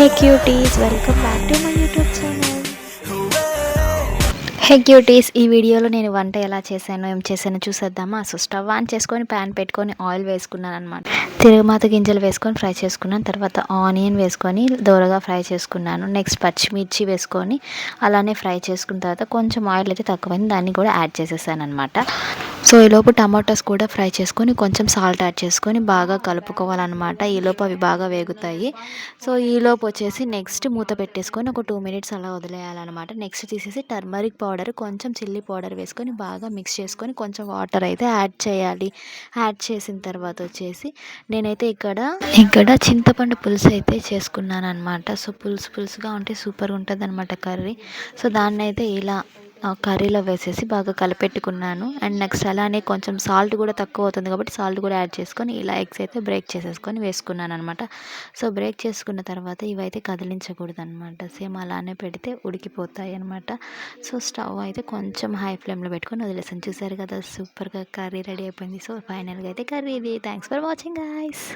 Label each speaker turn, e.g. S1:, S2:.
S1: Hey cuties, welcome back to my YouTube channel. Hey cuties, ఈ వీడియోలో నేను వంట ఎలా చేశానో ఏం చేశానో చూసేద్దామా. సో స్టవ్ ఆన్ చేసుకొని ప్యాన్ పెట్టుకొని ఆయిల్ వేసుకున్నాను అనమాట. తిరగమాత గింజలు వేసుకొని ఫ్రై చేసుకున్నాను. తర్వాత ఆనియన్ వేసుకొని దోరగా ఫ్రై చేసుకున్నాను. నెక్స్ట్ పచ్చిమిర్చి వేసుకొని అలానే ఫ్రై చేసుకున్న తర్వాత కొంచెం ఆయిల్ అయితే తక్కువైంది, దాన్ని కూడా యాడ్ చేసేసాను అనమాట. సో ఈలోపు టమాటోస్ కూడా ఫ్రై చేసుకొని కొంచెం సాల్ట్ యాడ్ చేసుకొని బాగా కలుపుకోవాలన్నమాట. ఈలోపు అవి బాగా వేగుతాయి. సో ఈలోపు వచ్చేసి నెక్స్ట్ మూత పెట్టేసుకొని ఒక 2 మినిట్స్ అలా వదిలేయాలన్నమాట. నెక్స్ట్ తీసేసి టర్మరిక్ పౌడర్, కొంచెం చిల్లీ పౌడర్ వేసుకొని బాగా మిక్స్ చేసుకొని కొంచెం వాటర్ అయితే యాడ్ చేయాలి. యాడ్ చేసిన తర్వాత వచ్చేసి నేనైతే ఇక్కడ చింతపండు పులుసు అయితే చేసుకున్నాను అనమాట. సో పులుసుగా ఉంటే సూపర్ ఉంటుంది అనమాట కర్రీ. సో దాన్ని అయితే ఇలా కర్రీలో వేసేసి బాగా కలిపెట్టుకున్నాను. అండ్ నెక్స్ట్ అలానే కొంచెం సాల్ట్ కూడా తక్కువ అవుతుంది కాబట్టి సాల్ట్ కూడా యాడ్ చేసుకొని ఇలా ఎగ్స్ అయితే బ్రేక్ చేసేసుకొని వేసుకున్నాను అనమాట. సో బ్రేక్ చేసుకున్న తర్వాత ఇవైతే కదిలించకూడదు అనమాట. సేమ్ అలానే పెడితే ఉడికిపోతాయి అనమాట. సో స్టవ్ అయితే కొంచెం హై ఫ్లేమ్లో పెట్టుకొని వదిలేసాను. చూసారు కదా, సూపర్గా కర్రీ రెడీ అయిపోయింది. సో ఫైనల్గా అయితే కర్రీ ఇది. Thanks for watching guys.